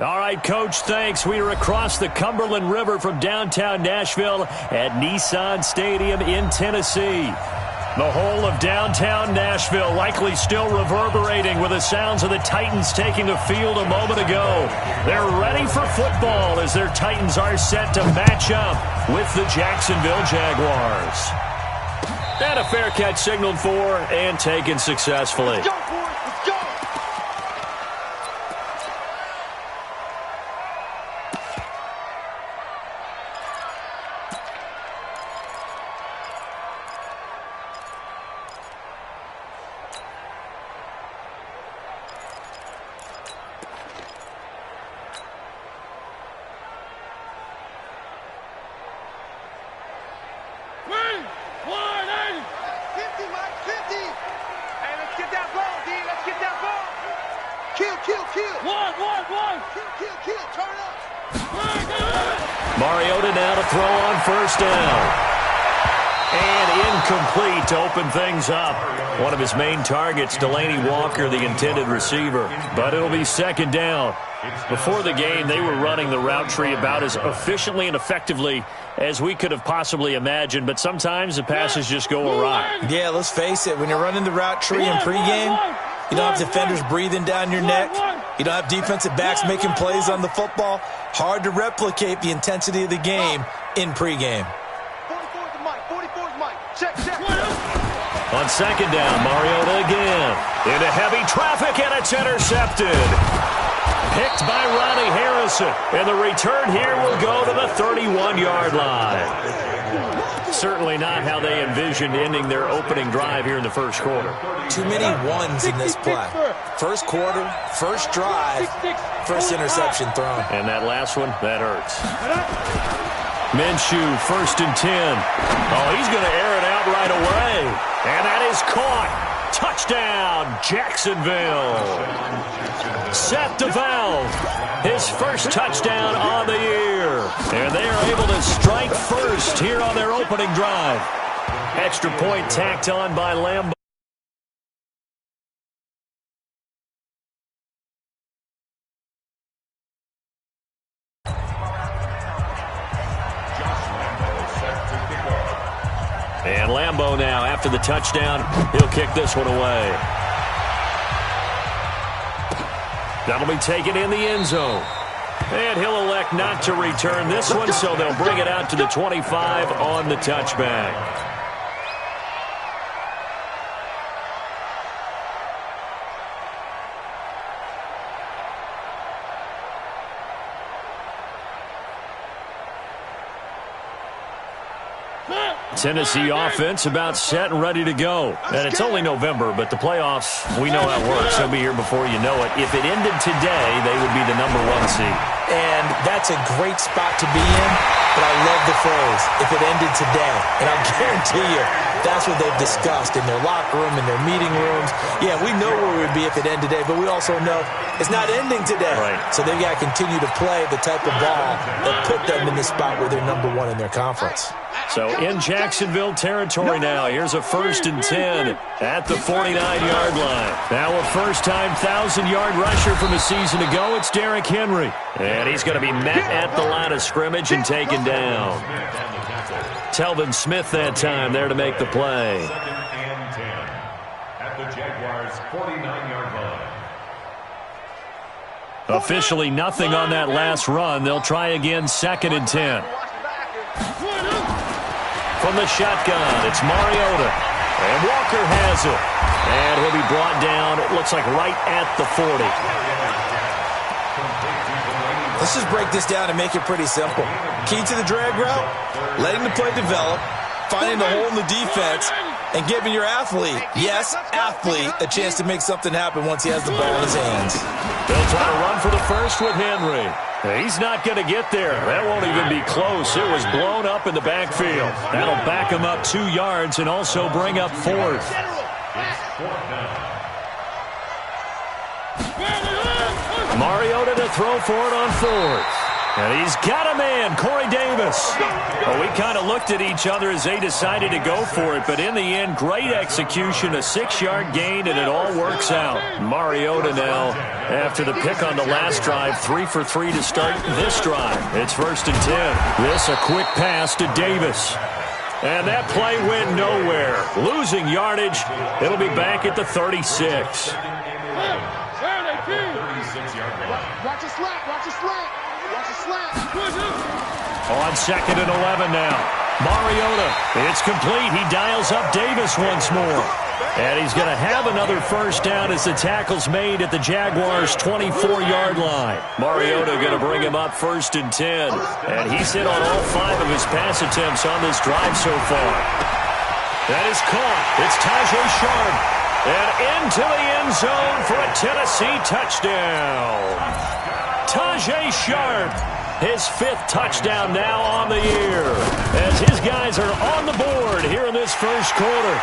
All right, Coach, thanks. We are across the Cumberland River from downtown Nashville at Nissan Stadium in Tennessee. The whole of downtown Nashville likely still reverberating with the sounds of the Titans taking the field a moment ago. They're ready for football as their Titans are set to match up with the Jacksonville Jaguars. And a fair catch signaled for and taken successfully. Let's go, boys. Let's go. Mariota now to throw on first down. And incomplete to open things up. One of his main targets, Delaney Walker, the intended receiver. But it'll be second down. Before the game, they were running the route tree about as efficiently and effectively as we could have possibly imagined. But sometimes the passes just go awry. Yeah, let's face it. When you're running the route tree in pregame, you don't have defenders breathing down your neck. You don't have defensive backs making plays on the football. Hard to replicate the intensity of the game in pregame. 44's the mic. 44's mic. Check. On second down, Mariota again. Into heavy traffic, and it's intercepted. Picked by Ronnie Harrison. And the return here will go to the 31-yard line. Certainly not how they envisioned ending their opening drive here in the first quarter. Too many ones in this play. First quarter, first drive, first interception thrown. And that last one, that hurts. Minshew, 1st and 10. Oh, he's going to air it out right away. And that is caught. Touchdown, Jacksonville. Seth DeValve, his first touchdown on the year. And they are able to strike first here on their opening drive. Extra point tacked on by Lambeau. And Lambeau now, after the touchdown, he'll kick this one away. That'll be taken in the end zone. And he'll elect not to return this one, so they'll bring it out to the 25 on the touchback. Tennessee offense about set and ready to go. And it's only November, but the playoffs, we know how it works. They'll be here before you know it. If it ended today, they would be the #1 seed. And that's a great spot to be in, but I love the phrase, if it ended today. And I'll guarantee you, that's what they've discussed in their locker room, in their meeting rooms. Yeah, we know where we would be if it ended today, but we also know it's not ending today. Right. So they've got to continue to play the type of ball that put them in the spot where they're #1 in their conference. So in Jacksonville territory now, here's a 1st and 10 at the 49-yard line. Now a first-time 1,000-yard rusher from a season ago, it's Derrick Henry. And he's going to be met at the line of scrimmage and taken down. Telvin Smith that time there to make the play. 2nd and 10 at the Jaguars' 49-yard line. Officially nothing on that last run. They'll try again 2nd and 10. From the shotgun, it's Mariota. And Walker has it. And he'll be brought down, it looks like right at the 40. Let's just break this down and make it pretty simple. Key to the drag route, letting the play develop, finding the hole in the defense, and giving your athlete, yes, athlete, a chance to make something happen once he has the ball in his hands. They'll try to run for the first with Henry. He's not going to get there. That won't even be close. It was blown up in the backfield. That'll back him up 2 yards and also bring up 4th. Mariota to throw for it on 4th. And he's got a man, Corey Davis. this. Well, we kind of looked at each other as they decided to go for it, but in the end, great execution, a 6-yard gain, and it all works out. Mariota now, after the pick on the last drive, 3 for 3 to start this drive. It's 1st and 10. This a quick pass to Davis. And that play went nowhere. Losing yardage. It'll be back at the 36. Watch a slant, watch a slant, watch a slant. On 2nd and 11 now. Mariota, it's complete. He dials up Davis once more. And he's going to have another first down as the tackle's made at the Jaguars' 24-yard line. Mariota going to bring him up 1st and 10. And he's hit on all 5 of his pass attempts on this drive so far. That is caught. It's Tajay Sharp. And into the end zone for a Tennessee touchdown. Tajay Sharp, his 5th touchdown now on the year, as his guys are on the board here in this first quarter.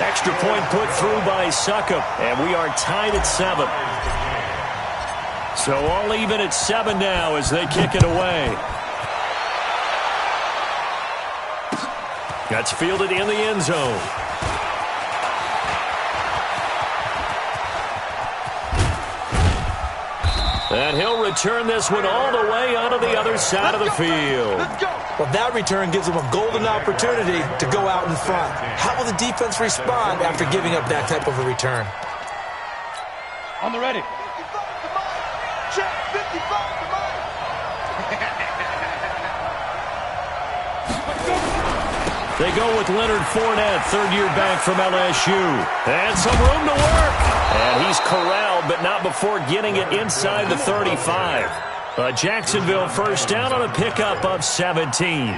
Extra point put through by Succop, and we are tied at 7. So all even at 7 now as they kick it away. That's fielded in the end zone. And he'll return this one all the way onto the other side of the field. Well, that return gives them a golden opportunity to go out in front. How will the defense respond after giving up that type of a return? On the ready. 55 to mine. Check, 55 to mine. They go with Leonard Fournette, 3rd-year back from LSU. And some room to work. And he's corralled, but not before getting it inside the 35. A Jacksonville first down on a pickup of 17.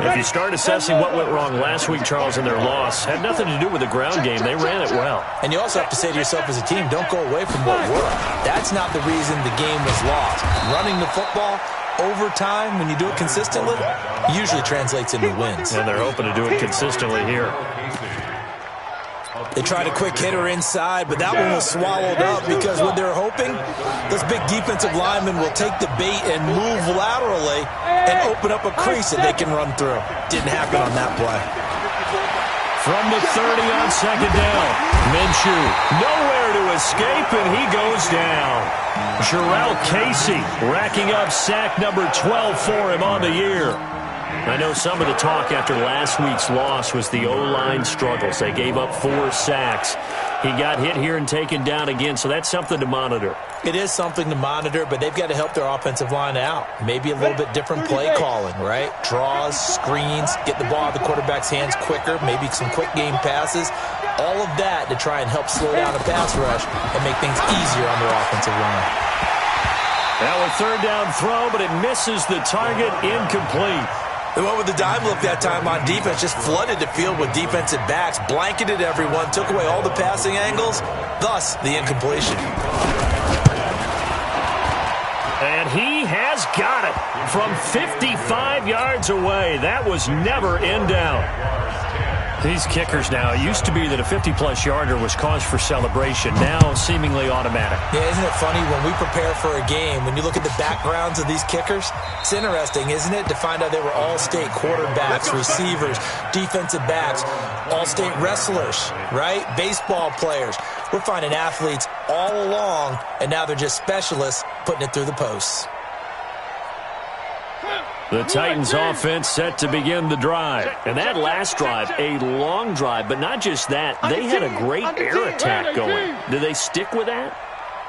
If you start assessing what went wrong last week, Charles, in their loss, had nothing to do with the ground game. They ran it well. And you also have to say to yourself as a team, don't go away from what worked. That's not the reason the game was lost. Running the football over time, when you do it consistently, usually translates into wins. And they're hoping to do it consistently here. They tried a quick hitter inside, but that one was swallowed up because what they're hoping, those big defensive linemen will take the bait and move laterally and open up a crease that they can run through. Didn't happen on that play. From the 30 on 2nd down, Minshew nowhere to escape, and he goes down. Jarrell Casey racking up sack number 12 for him on the year. I know some of the talk after last week's loss was the O-line struggles. They gave up 4 sacks. He got hit here and taken down again, so that's something to monitor. It is something to monitor, but they've got to help their offensive line out. Maybe a little bit different play calling, right? Draws, screens, get the ball out of the quarterback's hands quicker, maybe some quick game passes. All of that to try and help slow down the pass rush and make things easier on their offensive line. Now a 3rd down throw, but it misses the target, incomplete. They went with the dime look that time on defense, just flooded the field with defensive backs, blanketed everyone, took away all the passing angles, thus the incompletion. And he has got it from 55 yards away. That was never in doubt. These kickers now, it used to be that a 50-plus yarder was cause for celebration. Now seemingly automatic. Yeah, isn't it funny when we prepare for a game, when you look at the backgrounds of these kickers, it's interesting, isn't it, to find out they were all-state quarterbacks, receivers, defensive backs, all-state wrestlers, right? Baseball players. We're finding athletes all along, and now they're just specialists putting it through the posts. The Titans offense set to begin the drive. And that last drive, a long drive, but not just that. They had a great air attack going. Do they stick with that?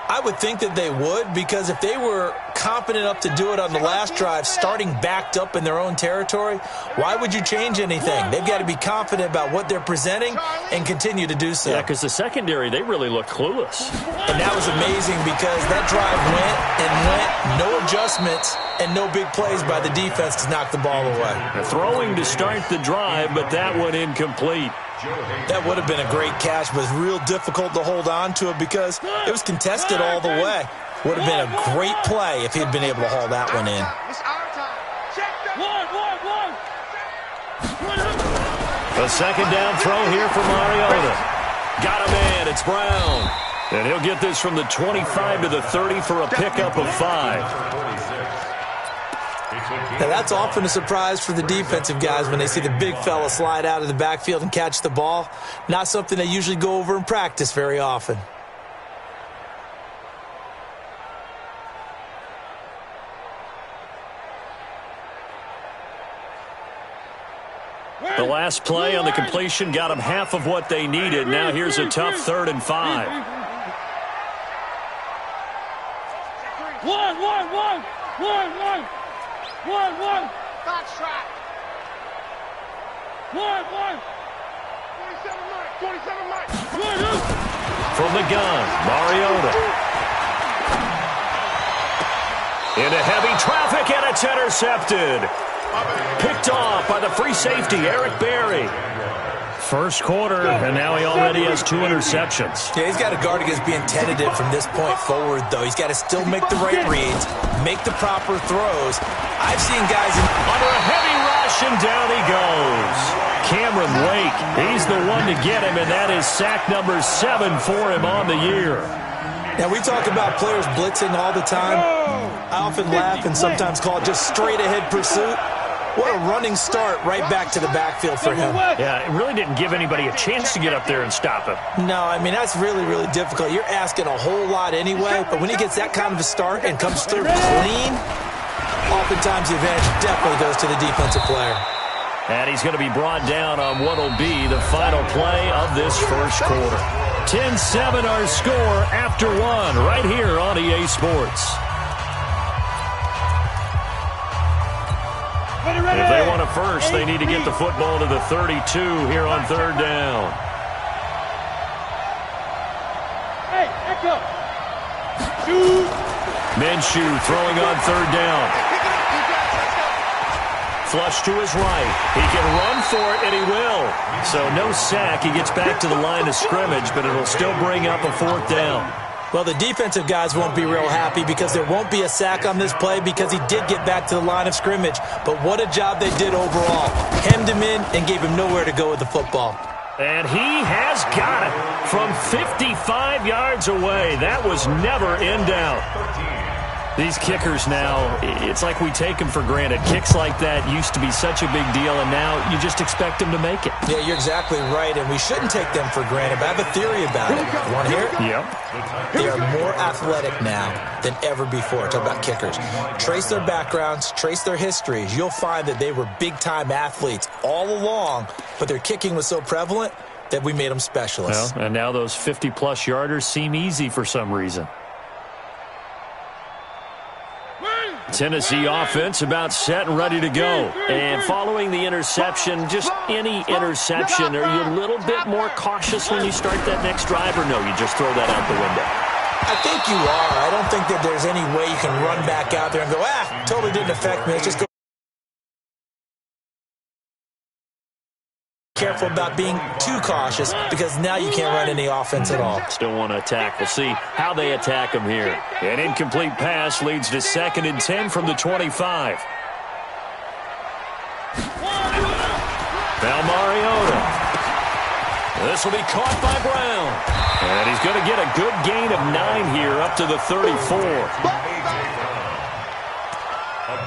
I would think that they would, because if they were confident enough to do it on the last drive, starting backed up in their own territory, why would you change anything? They've got to be confident about what they're presenting and continue to do so. Yeah, because the secondary, they really looked clueless. And that was amazing because that drive went, no adjustments, and no big plays by the defense to knock the ball away. Throwing to start the drive, but that one incomplete. That would have been a great catch, but it's real difficult to hold on to it because it was contested all the way. Would have been a great play if he'd been able to haul that one in. A 2nd down throw here for Mariota. Got a man, it's Brown. And he'll get this from the 25 to the 30 for a pickup of 5. Now, that's often a surprise for the defensive guys when they see the big fella slide out of the backfield and catch the ball. Not something they usually go over in practice very often. The last play on the completion got them half of what they needed. Now here's a tough 3rd and 5. One. Box trap. One. 27 Mike. From the gun, Mariota. Into heavy traffic, and it's intercepted. Picked off by the free safety, Eric Berry. First quarter, and now he already has 2 interceptions. Yeah, he's got to guard against being tentative from this point forward, though. He's got to still make the right reads, make the proper throws. I've seen guys under a heavy rush, and down he goes. Cameron Wake, he's the one to get him, and that is sack number 7 for him on the year. Now, we talk about players blitzing all the time. I often laugh and sometimes call it just straight-ahead pursuit. What a running start right back to the backfield for him. Yeah, it really didn't give anybody a chance to get up there and stop him. No, I mean, that's really, really difficult. You're asking a whole lot anyway, but when he gets that kind of a start and comes through clean, oftentimes the advantage definitely goes to the defensive player. And he's going to be brought down on what will be the final play of this first quarter. 10-7 our score after 1 right here on EA Sports. If they want a first, they need to get the football to the 32 here on 3rd down. Hey, echo. Minshew throwing on 3rd down. Flush to his right. He can run for it, and he will. So no sack. He gets back to the line of scrimmage, but it'll still bring up a 4th down. Well, the defensive guys won't be real happy because there won't be a sack on this play because he did get back to the line of scrimmage. But what a job they did overall. Hemmed him in and gave him nowhere to go with the football. And he has got it from 55 yards away. That was never in doubt. These kickers now, it's like we take them for granted. Kicks like that used to be such a big deal, and now you just expect them to make it. Yeah, you're exactly right, and we shouldn't take them for granted. But I have a theory about it. You want to hear it? Yep. They are more athletic now than ever before. Talk about kickers. Trace their backgrounds, trace their histories. You'll find that they were big-time athletes all along, but their kicking was so prevalent that we made them specialists. Well, and now those 50-plus yarders seem easy for some reason. Tennessee offense about set and ready to go. And following the interception, just any interception, are you a little bit more cautious when you start that next drive, or no, you just throw that out the window? I think you are. I don't think that there's any way you can run back out there and go, totally didn't affect me. Let's just go. Careful about being too cautious because now you can't run any offense at all. Still want to attack. We'll see how they attack him here. An incomplete pass leads to 2nd and 10 from the 25. Now Mariota. This will be caught by Brown. And he's going to get a good gain of 9 here up to the 34. A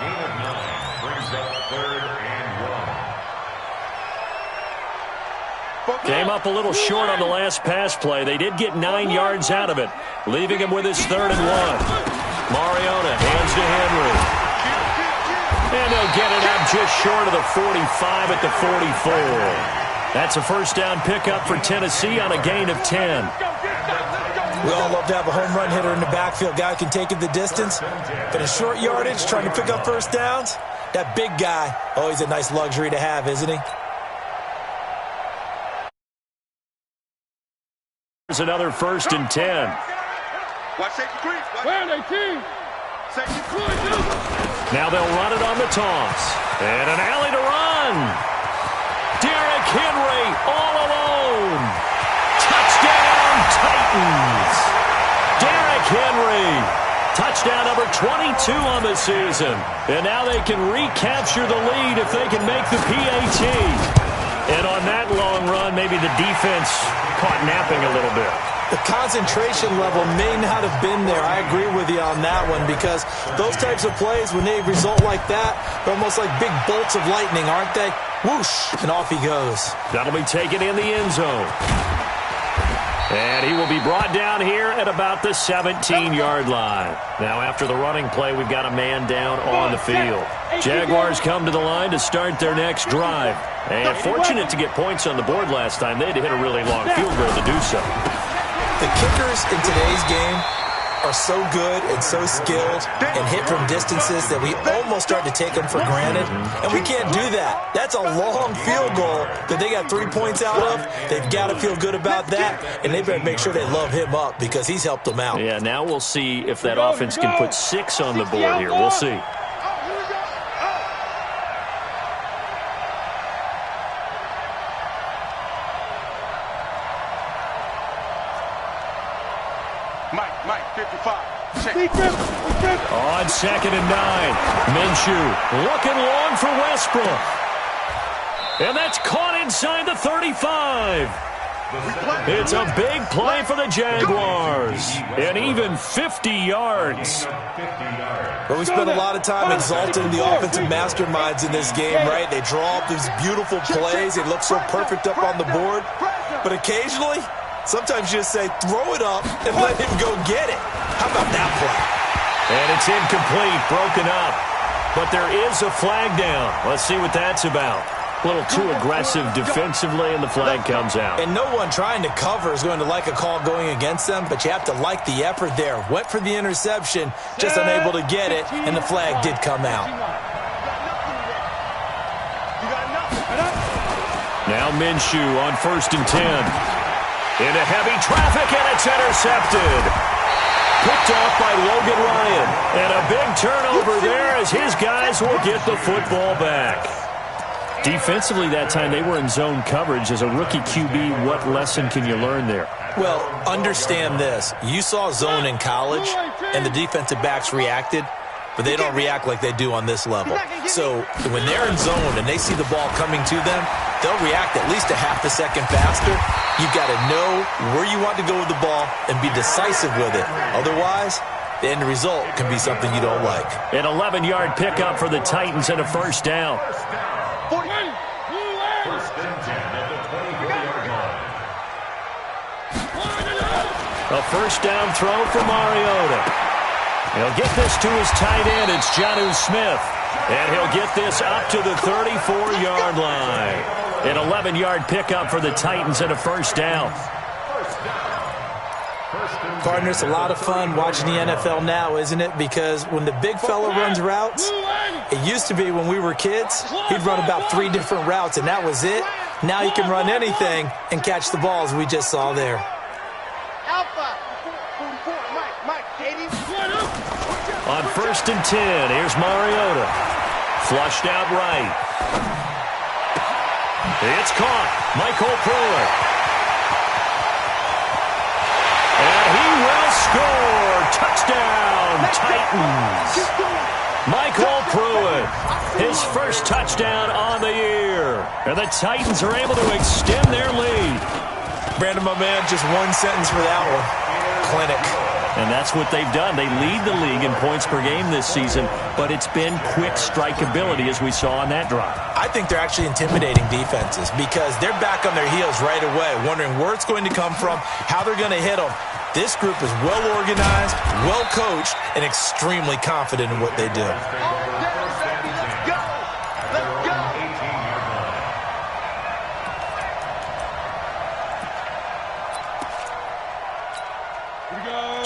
gain of 9 brings up 3rd and 1. Came up a little short on the last pass play. They did get 9 yards out of it, leaving him with his 3rd and 1. Mariota hands to Henry. And they'll get it up just short of the 45 at the 44. That's a first down pickup for Tennessee on a gain of 10. We all love to have a home run hitter in the backfield. Guy who can take it the distance. But in short yardage, trying to pick up first downs, that big guy, always a nice luxury to have, isn't he? There's another 1st and 10. Watch safety creep. Where are they, team? Safety creep. Now they'll run it on the toss. And an alley to run. Derrick Henry all alone. Touchdown, Titans. Derrick Henry. Touchdown number 22 on the season. And now they can recapture the lead if they can make the PAT. And on that long run, maybe the defense caught napping a little bit. The concentration level may not have been there. I agree with you on that one, because those types of plays, when they result like that, they're almost like big bolts of lightning, aren't they? Whoosh, and off he goes. That'll be taken in the end zone. And he will be brought down here at about the 17-yard line. Now, after the running play, we've got a man down on the field. Jaguars come to the line to start their next drive. And fortunate to get points on the board last time. They had to hit a really long field goal to do so. The kickers in today's game are so good and so skilled and hit from distances that we almost start to take them for granted. And we can't do that. That's a long field goal that they got 3 points out of. They've got to feel good about that, and they better make sure they love him up because he's helped them out. Yeah, now we'll see if that offense can put 6 on the board here. We'll see. Mike, 55. Check. On 2nd and 9, Minshew looking long for Westbrook. And that's caught inside the 35. It's a big play for the Jaguars. And even 50 yards. Well, we spent a lot of time exalting the offensive masterminds in this game, right? They draw up these beautiful plays. They look so perfect up on the board. But occasionally, sometimes you just say, throw it up and let him go get it. How about that play? And it's incomplete, broken up. But there is a flag down. Let's see what that's about. A little too aggressive defensively, and the flag comes out. And no one trying to cover is going to like a call going against them, but you have to like the effort there. Went for the interception, just unable to get it, and the flag did come out. Now Minshew on 1st and 10. Into heavy traffic, and it's intercepted. Picked off by Logan Ryan. And a big turnover there as his guys will get the football back. Defensively that time, they were in zone coverage. As a rookie QB, what lesson can you learn there? Well, understand this. You saw zone in college, and the defensive backs reacted, but they don't react like they do on this level. So when they're in zone and they see the ball coming to them, they'll react at least a half a second faster. You've got to know where you want to go with the ball and be decisive with it. Otherwise, the end result can be something you don't like. An 11-yard pickup for the Titans and a first down. 1st and 10 at the 24-yard line. A first down throw for Mariota. He'll get this to his tight end. It's Jonnu Smith. And he'll get this up to the 34-yard line. An 11-yard pickup for the Titans and a first down. Partners, a lot of fun watching the NFL now, isn't it? Because when the big fella runs routes, it used to be when we were kids, he'd run about 3 different routes, and that was it. Now he can run anything and catch the balls we just saw there. Alpha. 44. Mike, 80. On 1st and 10, here's Mariota. Flushed out right. It's caught. Michael Pruitt. And he will score. Touchdown, Titans. Michael Pruitt, his first touchdown on the year. And the Titans are able to extend their lead. Brandon, my man, just one sentence for that one. Clinic. And that's what they've done. They lead the league in points per game this season, but it's been quick strikeability as we saw on that drive. I think they're actually intimidating defenses because they're back on their heels right away, wondering where it's going to come from, how they're going to hit them. This group is well organized, well coached, and extremely confident in what they do.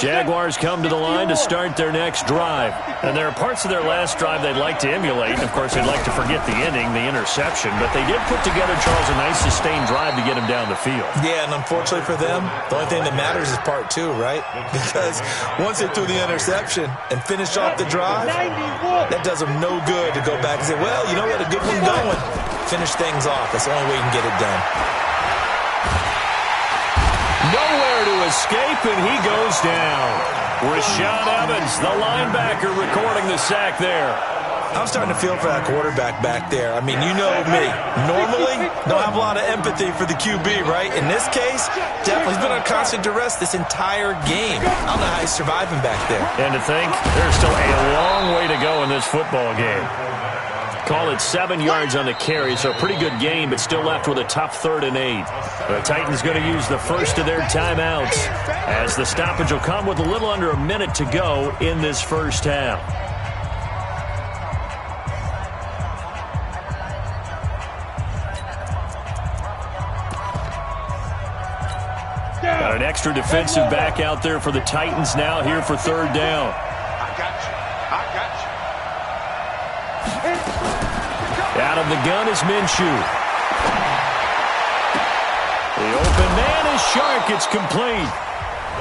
Jaguars come to the line to start their next drive. And there are parts of their last drive they'd like to emulate. And, of course, they'd like to forget the ending, the interception. But they did put together, Charles, a nice sustained drive to get him down the field. Yeah, and unfortunately for them, the only thing that matters is part 2, right? Because once they threw the interception and finished off the drive, that does them no good to go back and say, well, you know, we had a good one going. Finish things off. That's the only way you can get it done. Nowhere to escape, and he goes down. Rashaan Evans, the linebacker, recording the sack there. I'm starting to feel for that quarterback back there. I mean, you know me. Normally, don't have a lot of empathy for the QB, right? In this case, definitely he's been on constant duress this entire game. I don't know how he's surviving back there. And to think, there's still a long way to go in this football game. Call it 7 yards on the carry, so a pretty good game, but still left with a tough 3rd and 8. The Titans going to use the first of their timeouts, as the stoppage will come with a little under a minute to go in this first half. Got an extra defensive back out there for the Titans now here for 3rd down. I got you. Out of the gun is Minshew. The open man is Shark. It's complete.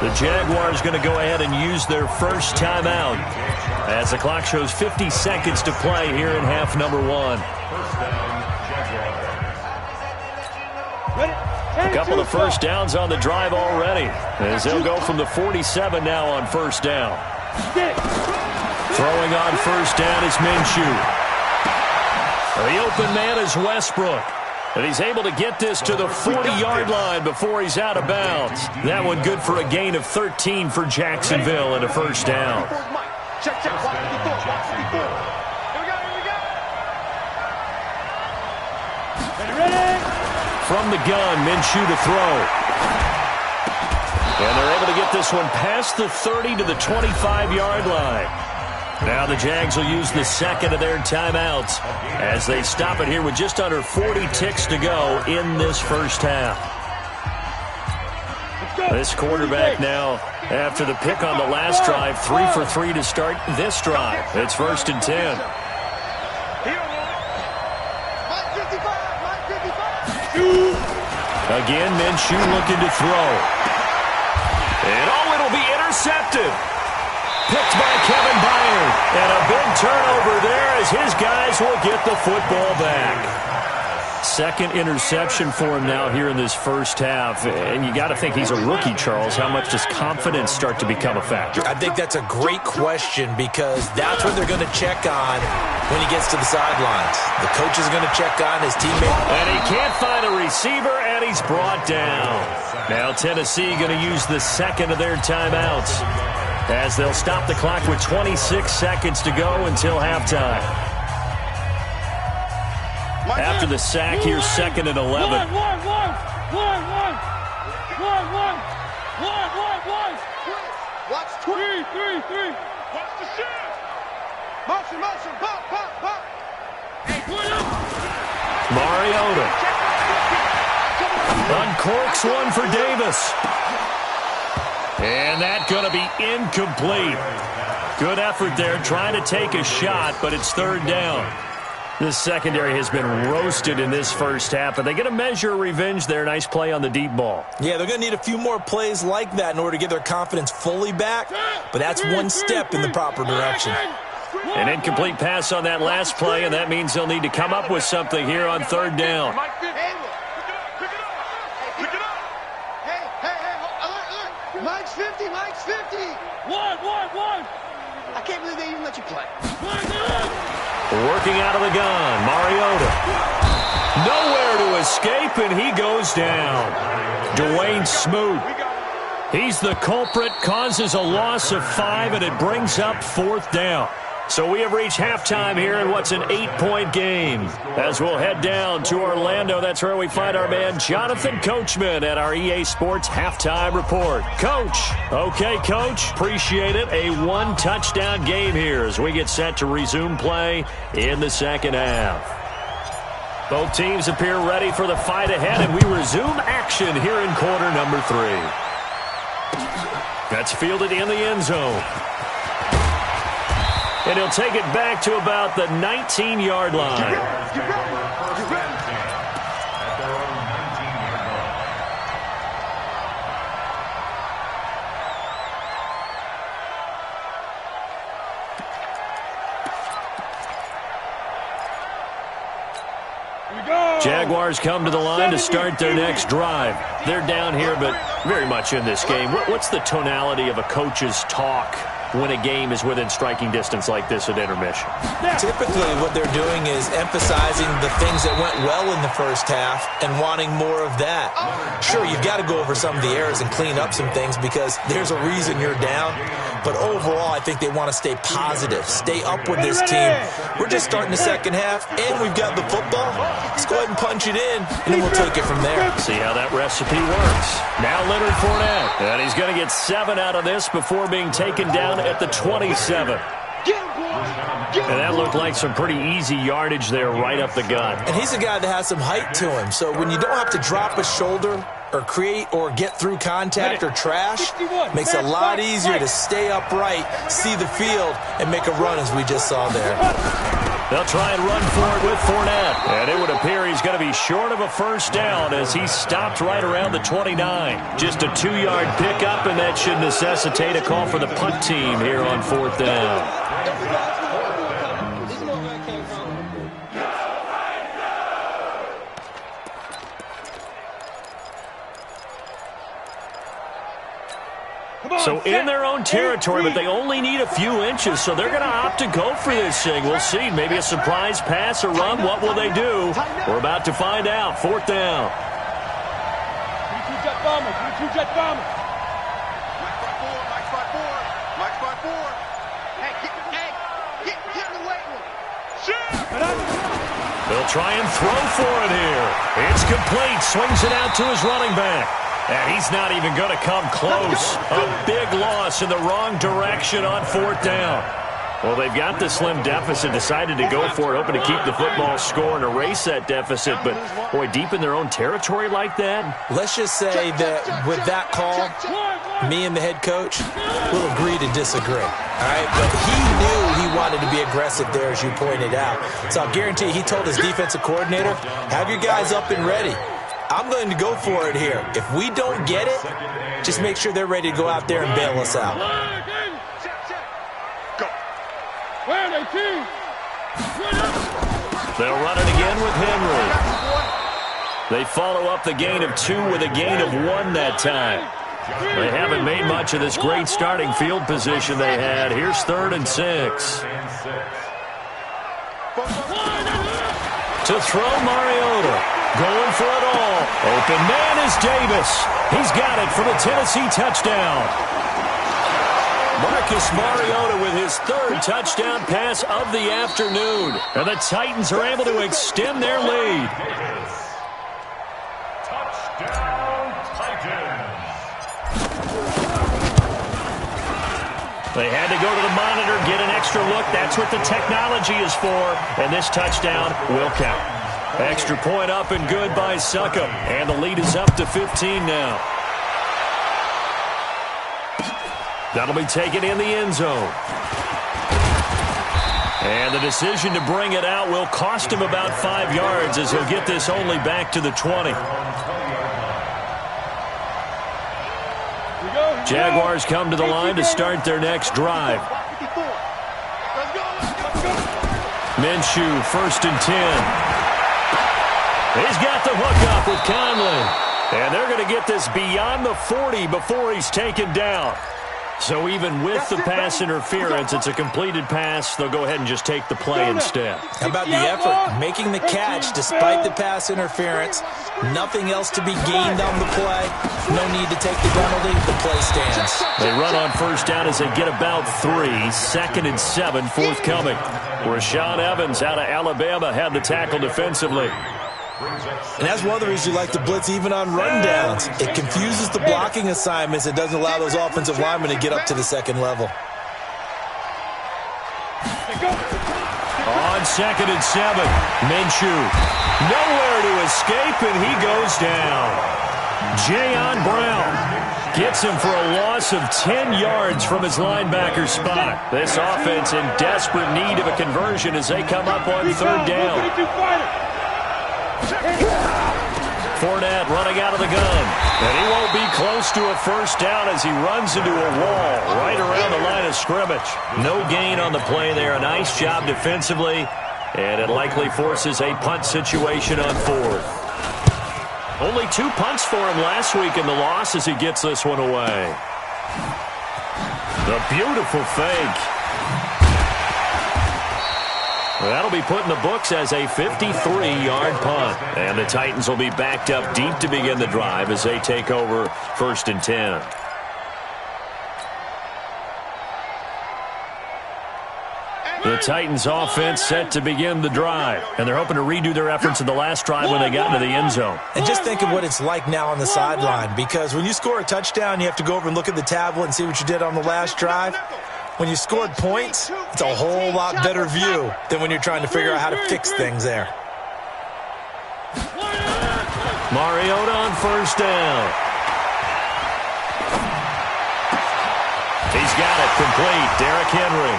The Jaguars going to go ahead and use their first timeout as the clock shows 50 seconds to play here in half number 1. A couple of first downs on the drive already, as they'll go from the 47 now on first down. Throwing on first down is Minshew. The open man is Westbrook. And he's able to get this to the 40-yard line before he's out of bounds. That one good for a gain of 13 for Jacksonville and a first down. Check. Here we go. Ready? From the gun, Minshew to throw. And they're able to get this one past the 30 to the 25-yard line. Now the Jags will use the second of their timeouts as they stop it here with just under 40 ticks to go in this first half. This quarterback now, after the pick on the last drive, 3 for 3 to start this drive. It's 1st and 10. Again, Minshew looking to throw. And it'll be intercepted. Picked by Kevin Byard. And a big turnover there as his guys will get the football back. Second interception for him now here in this first half. And you got to think he's a rookie, Charles. How much does confidence start to become a factor? I think that's a great question because that's what they're going to check on when he gets to the sidelines. The coach is going to check on his teammate. And he can't find a receiver, and he's brought down. Now Tennessee going to use the second of their timeouts as they'll stop the clock with 26 seconds to go until halftime. After the sack, here's 2nd and 11. One. Watch three. Watch the shift. Motion, pop. Mariota. Uncorks one for Davis. And that's going to be incomplete. Good effort there, trying to take a shot, but it's 3rd down. This secondary has been roasted in this first half, but they get a measure of revenge there. Nice play on the deep ball. Yeah, they're going to need a few more plays like that in order to get their confidence fully back, but that's one step in the proper direction. An incomplete pass on that last play, and that means they'll need to come up with something here on 3rd down. Pick it up. Hey, alert. Mike's 50. One. I can't believe they even let you play. Working out of the gun, Mariota. Nowhere to escape, and he goes down. Dwayne Smoot. He's the culprit, causes a loss of 5, and it brings up 4th down. So we have reached halftime here in what's an 8-point game. As we'll head down to Orlando, that's where we find our man Jonathan Coachman at our EA Sports Halftime Report. Coach. Okay, Coach. Appreciate it. A 1-touchdown game here as we get set to resume play in the second half. Both teams appear ready for the fight ahead, and we resume action here in quarter number 3. That's fielded in the end zone. And he'll take it back to about the 19-yard line. Jaguars come to the line to start their next drive. They're down here, but very much in this game. What's the tonality of a coach's talk when a game is within striking distance like this at intermission. Typically, what they're doing is emphasizing the things that went well in the first half and wanting more of that. Sure, you've got to go over some of the errors and clean up some things because there's a reason you're down. But overall, I think they want to stay positive, stay up with this team. We're just starting the second half, and we've got the football. Let's go ahead and punch it in, and then we'll take it from there. See how that recipe works. Now Leonard Fournette, and he's going to get 7 out of this before being taken down at the 27. And that looked like some pretty easy yardage there right up the gut. And he's a guy that has some height to him, so when you don't have to drop a shoulder or create or get through contact or trash, makes it a lot easier to stay upright, see the field, and make a run as we just saw there. They'll try and run for it with Fournette. And it would appear he's going to be short of a first down as he stopped right around the 29. Just a 2-yard pickup, and that should necessitate a call for the punt team here on 4th down. So in their own territory, but they only need a few inches, so they're going to opt to go for this thing. We'll see. Maybe a surprise pass or run. What will they do? We're about to find out. 4th down. 3-2 jet bombers. 3-2 jet bombers. Mike's by 4. Hey, get in the weight room. They'll try and throw for it here. It's complete. Swings it out to his running back. And he's not even going to come close. A big loss in the wrong direction on 4th down. Well, they've got the slim deficit, decided to go for it, hoping to keep the football score and erase that deficit. But, boy, deep in their own territory like that? Let's just say that with that call, me and the head coach will agree to disagree. All right? But he knew he wanted to be aggressive there, as you pointed out. So I'll guarantee he told his defensive coordinator, have your guys up and ready. I'm going to go for it here. If we don't get it, just make sure they're ready to go out there and bail us out. Go. Where are they, team? They'll run it again with Henry. They follow up the gain of 2 with a gain of 1 that time. They haven't made much of this great starting field position they had. Here's 3rd and 6. To throw Mariota. Going for it all. Open man is Davis. He's got it for the Tennessee touchdown. Marcus Mariota with his 3rd touchdown pass of the afternoon. And the Titans are able to extend their lead. Touchdown, Titans. They had to go to the monitor, get an extra look. That's what the technology is for. And this touchdown will count. Extra point up and good by Succop. And the lead is up to 15 now. That'll be taken in the end zone. And the decision to bring it out will cost him about 5 yards as he'll get this only back to the 20. Jaguars come to the line to start their next drive. Minshew, 1st and 10. He's got the hook up with Conley. And they're going to get this beyond the 40 before he's taken down. So even with the pass interference, it's a completed pass. They'll go ahead and just take the play instead. How about the effort? Making the catch despite the pass interference. Nothing else to be gained on the play. No need to take the penalty. The play stands. They run on 1st down as they get about 3. 2nd and 7 forthcoming. Rashaan Evans out of Alabama had the tackle defensively. And that's one of the reasons you like to blitz even on rundowns. It confuses the blocking assignments. It doesn't allow those offensive linemen to get up to the 2nd level. On 2nd and 7, Minshew. Nowhere to escape, and he goes down. Jayon Brown gets him for a loss of 10 yards from his linebacker spot. This offense in desperate need of a conversion as they come up on 3rd down. Fournette running out of the gun. And he won't be close to a first down as he runs into a wall right around the line of scrimmage. No gain on the play there. A nice job defensively. And it likely forces a punt situation on 4th. Only 2 punts for him last week in the loss as he gets this one away. The beautiful fake. That'll be put in the books as a 53-yard punt. And the Titans will be backed up deep to begin the drive as they take over 1st and 10. The Titans offense set to begin the drive, and they're hoping to redo their efforts in the last drive when they got into the end zone. And just think of what it's like now on the sideline, because when you score a touchdown, you have to go over and look at the tablet and see what you did on the last drive. When you scored points, it's a whole lot better view than when you're trying to figure out how to fix things there. Mariota on 1st down. He's got it complete. Derrick Henry.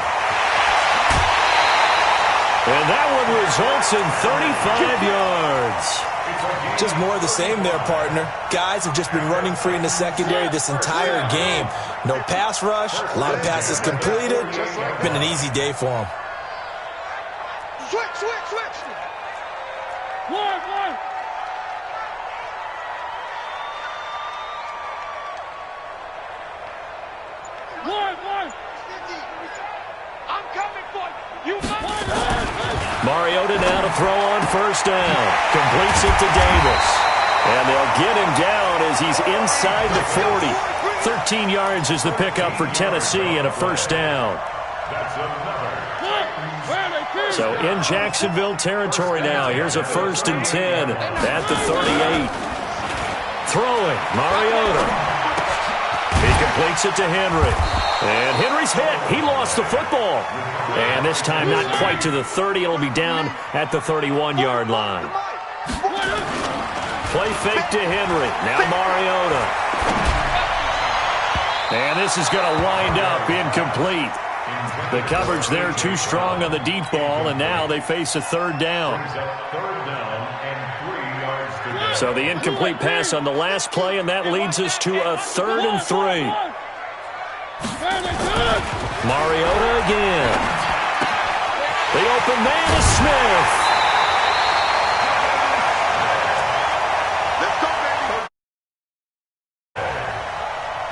And that one results in 35 yards. Just more of the same there, partner. Guys have just been running free in the secondary this entire game. No pass rush, a lot of passes completed. Been an easy day for them. Switch. One. I'm coming for you. Mariota now to throw on 1st down. Completes it to Davis. And they'll get him down as he's inside the 40. 13 yards is the pickup for Tennessee and a 1st down. So in Jacksonville territory now. Here's a 1st and 10 at the 38. Throwing, Mariota. He completes it to Henry. And Henry's hit. He lost the football. And this time not quite to the 30. It'll be down at the 31-yard line. Play fake to Henry. Now Mariota. And this is going to wind up incomplete. The coverage there too strong on the deep ball, and now they face a 3rd down. So the incomplete pass on the last play, and that leads us to a 3rd and 3. Mariota again. The open man is Smith. Let's go, baby.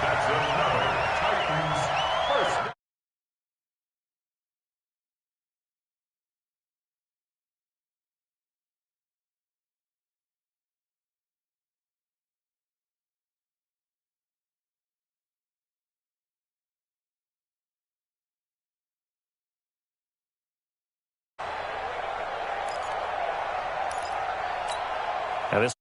That's another Titans first. Now this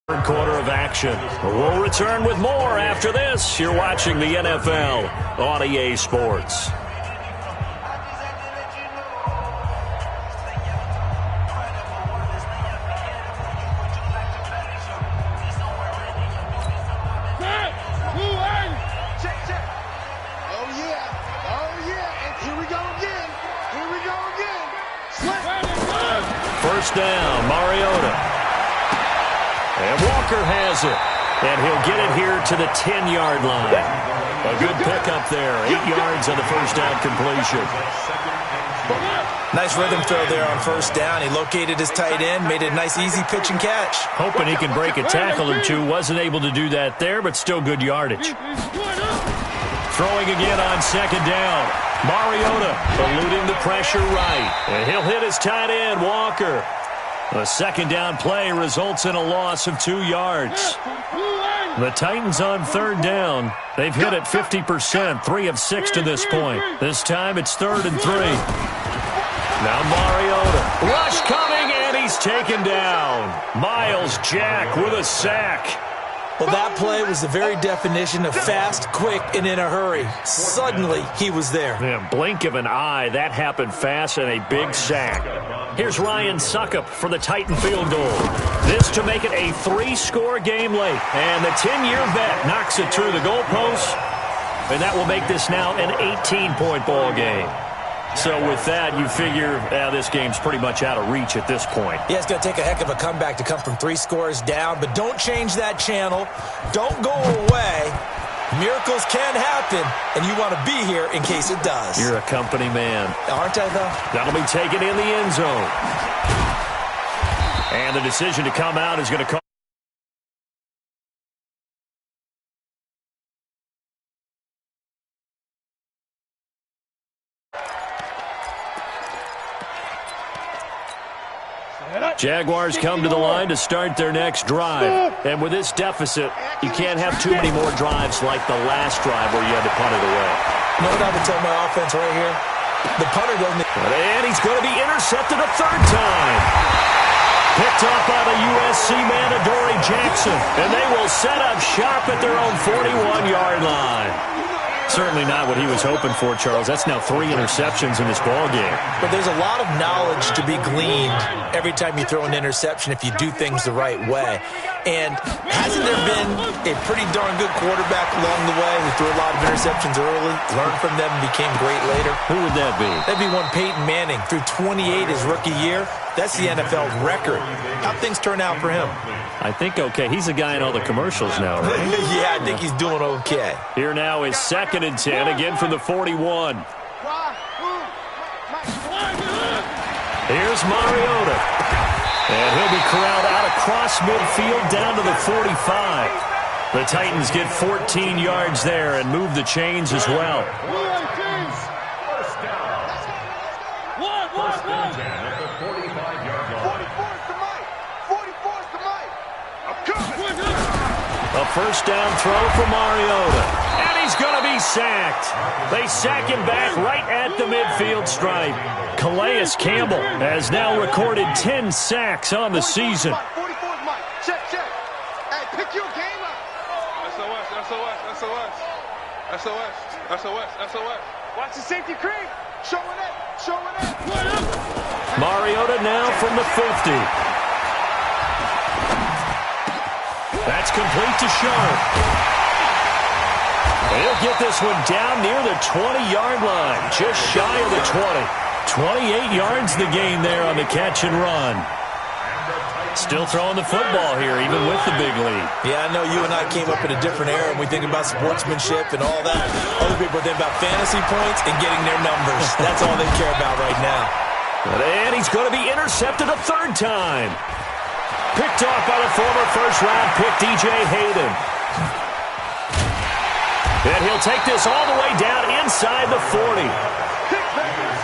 third quarter of action. We'll return with more after this. You're watching the NFL on EA Sports. First down, Mariota. And Walker has it. And he'll get it here to the 10-yard line. A good pickup there. 8 yards on the first down completion. Nice rhythm throw there on 1st down. He located his tight end, made it a nice, easy pitch and catch. Hoping he can break a tackle or two. Wasn't able to do that there, but still good yardage. Throwing again on 2nd down. Mariota eluding the pressure right. And he'll hit his tight end, Walker. The 2nd down play results in a loss of 2 yards. The Titans on 3rd down. They've hit it 50%, 3 of 6 to this point. This time it's 3rd and 3. Now Mariota. Rush coming, and he's taken down. Miles Jack with a sack. Well, that play was the very definition of fast, quick, and in a hurry. Suddenly, he was there. Man, blink of an eye, that happened fast, and a big sack. Here's Ryan Suckup for the Titan field goal. This to make it a 3-score game late. And the 10-year vet knocks it through the goalpost. And that will make this now an 18-point ball game. So with that, you figure this game's pretty much out of reach at this point. Yeah, it's going to take a heck of a comeback to come from 3 scores down, but don't change that channel. Don't go away. Miracles can happen, and you want to be here in case it does. You're a company man. Aren't I, though? That'll be taken in the end zone. And the decision to come out is going to call. Jaguars come to the line to start their next drive. And with this deficit, you can't have too many more drives like the last drive where you had to punt it away. You know what I would tell my offense right here? The punter doesn't... And he's going to be intercepted a third time. Picked off by the USC man, Adoree Jackson. And they will set up shop at their own 41-yard line. Certainly not what he was hoping for, Charles. That's now 3 interceptions in this ballgame. But there's a lot of knowledge to be gleaned every time you throw an interception if you do things the right way. And hasn't there been a pretty darn good quarterback along the way who threw a lot of interceptions early, learned from them, and became great later? Who would that be? That'd be one Peyton Manning. Threw 28 his rookie year. That's the NFL record. How'd things turn out for him? I think okay. He's a guy in all the commercials now, right? Yeah, I think he's doing okay. Here now is 2nd and 10, again from the 41. Here's Mariota. And he'll be corralled out across midfield down to the 45. The Titans get 14 yards there and move the chains as well. A first down throw for Mariota. And he's going to be sacked. They sack him back right at the midfield stripe. Calais Campbell has now recorded 10 sacks on the season. 44's Mike. Check. Hey, pick your game up. SOS. Watch the safety creep. Showing it. Mariota now from the 50. That's complete to Sharp. He'll get this one down near the 20-yard line, just shy of the 20. 28 yards the gain there on the catch and run. Still throwing the football here, even with the big lead. Yeah, I know you and I came up in a different era, and we think about sportsmanship and all that. Other people think about fantasy points and getting their numbers. That's all they care about right now. And he's going to be intercepted a third time. Picked off by the former first-round pick, DJ Hayden. And he'll take this all the way down inside the 40.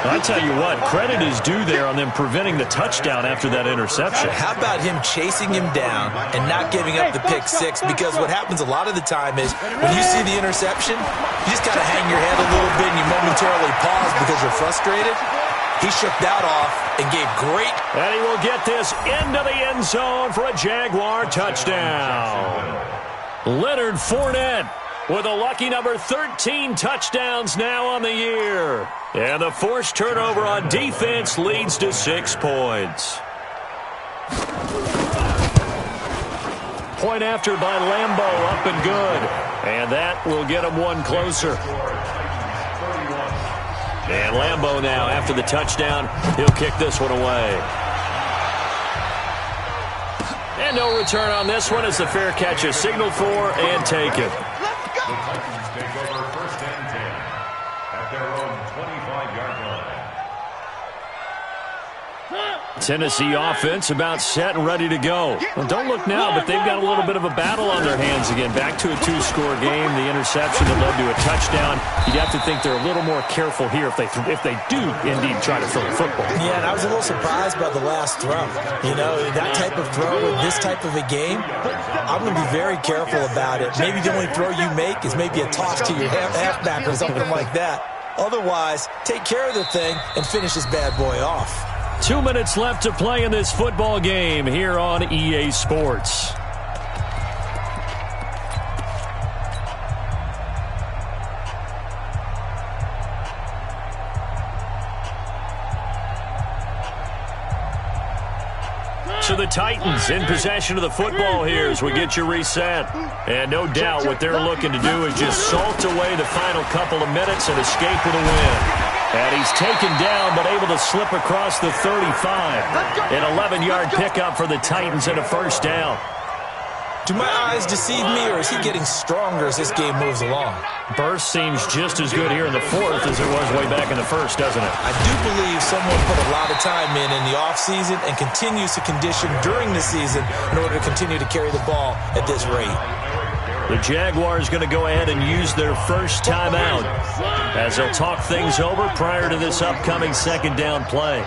I'll tell you what, credit is due there on them preventing the touchdown after that interception. How about him chasing him down and not giving up the pick six? Because what happens a lot of the time is when you see the interception, you just got to hang your head a little bit and you momentarily pause because you're frustrated. He shook that off and gave great. And he will get this into the end zone for a Jaguar touchdown. Leonard Fournette with a lucky number 13 touchdowns now on the year. And the forced turnover on defense leads to 6 points. Point after by Lambeau, up and good. And that will get him one closer. And Lambeau now, after the touchdown, he'll kick this one away. And no return on this one as the fair catch is signaled for and taken. The Titans take over 1st and 10 at their own 25-yard line. Tennessee offense about set and ready to go. Well, don't look now, but they've got a little bit of a battle on their hands again. Back to a 2-score game. The interception that led to a touchdown. You'd have to think they're a little more careful here if they do indeed try to throw the football. Yeah, and I was a little surprised by the last throw. You know, that type of throw in this type of a game, I'm going to be very careful about it. Maybe the only throw you make is maybe a toss to your halfback or something like that. Otherwise, take care of the thing and finish this bad boy off. 2 minutes left to play in this football game here on EA Sports. So the Titans in possession of the football here as we get you reset. And no doubt what they're looking to do is just salt away the final couple of minutes and escape with a win. And he's taken down but able to slip across the 35. An 11-yard pickup for the Titans and a first down. Do my eyes deceive me, or is he getting stronger as this game moves along? Burst seems just as good here in the fourth as it was way back in the first, doesn't it? I do believe someone put a lot of time in the offseason and continues to condition during the season in order to continue to carry the ball at this rate. The Jaguars going to go ahead and use their first timeout as they'll talk things over prior to this upcoming second down play.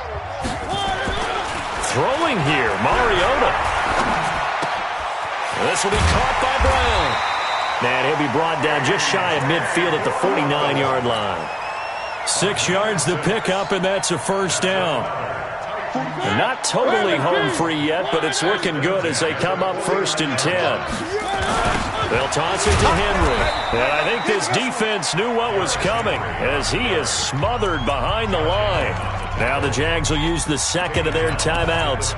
Throwing here, Mariota. This will be caught by Brown. And he'll be brought down just shy of midfield at the 49-yard line. 6 yards the pickup, and that's a first down. They're not totally home free yet, but it's looking good as they come up 1st and 10. They'll toss it to Henry. And I think this defense knew what was coming as he is smothered behind the line. Now the Jags will use the second of their timeouts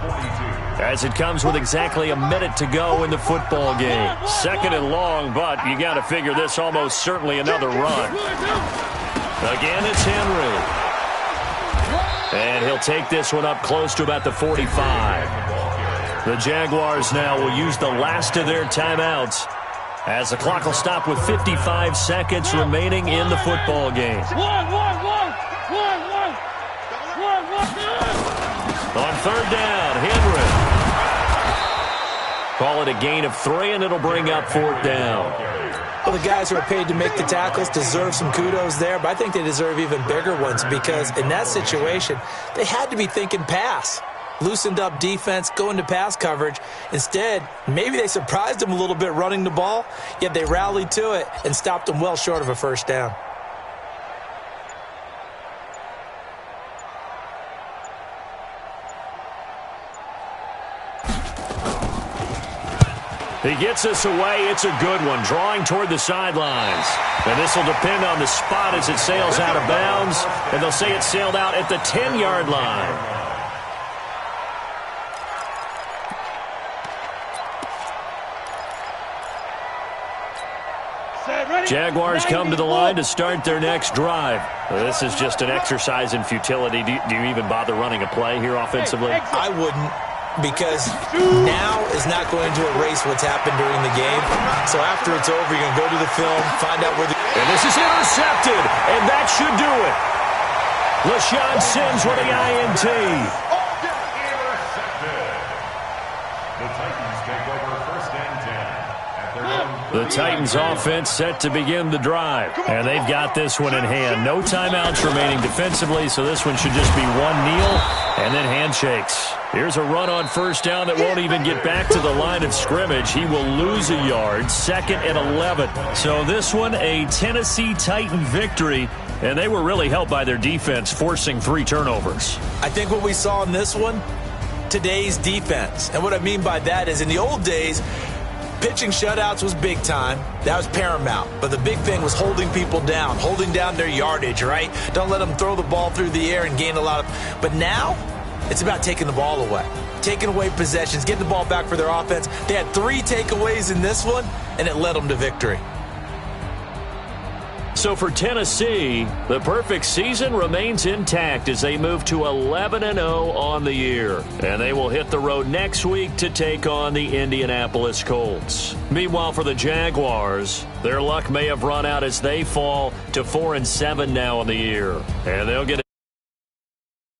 as it comes with exactly a minute to go in the football game. 2nd and long, but you got to figure this almost certainly another run. Again, it's Henry. And he'll take this one up close to about the 45. The Jaguars now will use the last of their timeouts as the clock will stop with 55 seconds remaining in the football game. On 3rd down, Henry. Call it a gain of 3, and it'll bring up 4th down. Well, the guys who are paid to make the tackles deserve some kudos there, but I think they deserve even bigger ones because in that situation, they had to be thinking pass. Loosened up defense, going to pass coverage. Instead, maybe they surprised them a little bit running the ball, yet they rallied to it and stopped them well short of a first down. He gets this away. It's a good one, drawing toward the sidelines. And this will depend on the spot as it sails out of bounds. And they'll say it sailed out at the 10-yard line. Jaguars come to the line to start their next drive. This is just an exercise in futility. Do you even bother running a play here offensively? I wouldn't. Because now is not going to erase what's happened during the game. So after it's over, you're going to go to the film, find out where the... And this is intercepted, and that should do it. LaShawn Sims with the INT. The Titans take over 1st and 10 at their own. The Titans offense set to begin the drive. And they've got this one in hand. No timeouts remaining defensively, so this one should just be one kneel and then handshakes. Here's a run on 1st down that won't even get back to the line of scrimmage. He will lose a yard, 2nd and 11. So this one, a Tennessee Titan victory, and they were really helped by their defense, forcing 3 turnovers. I think what we saw in this one, today's defense. And what I mean by that is in the old days, pitching shutouts was big time. That was paramount. But the big thing was holding people down, holding down their yardage, right? Don't let them throw the ball through the air and gain a lot of... But now, it's about taking the ball away. Taking away possessions, getting the ball back for their offense. They had 3 takeaways in this one, and it led them to victory. So for Tennessee, the perfect season remains intact as they move to 11-0 on the year. And they will hit the road next week to take on the Indianapolis Colts. Meanwhile, for the Jaguars, their luck may have run out as they fall to 4-7 now on the year. And they'll get a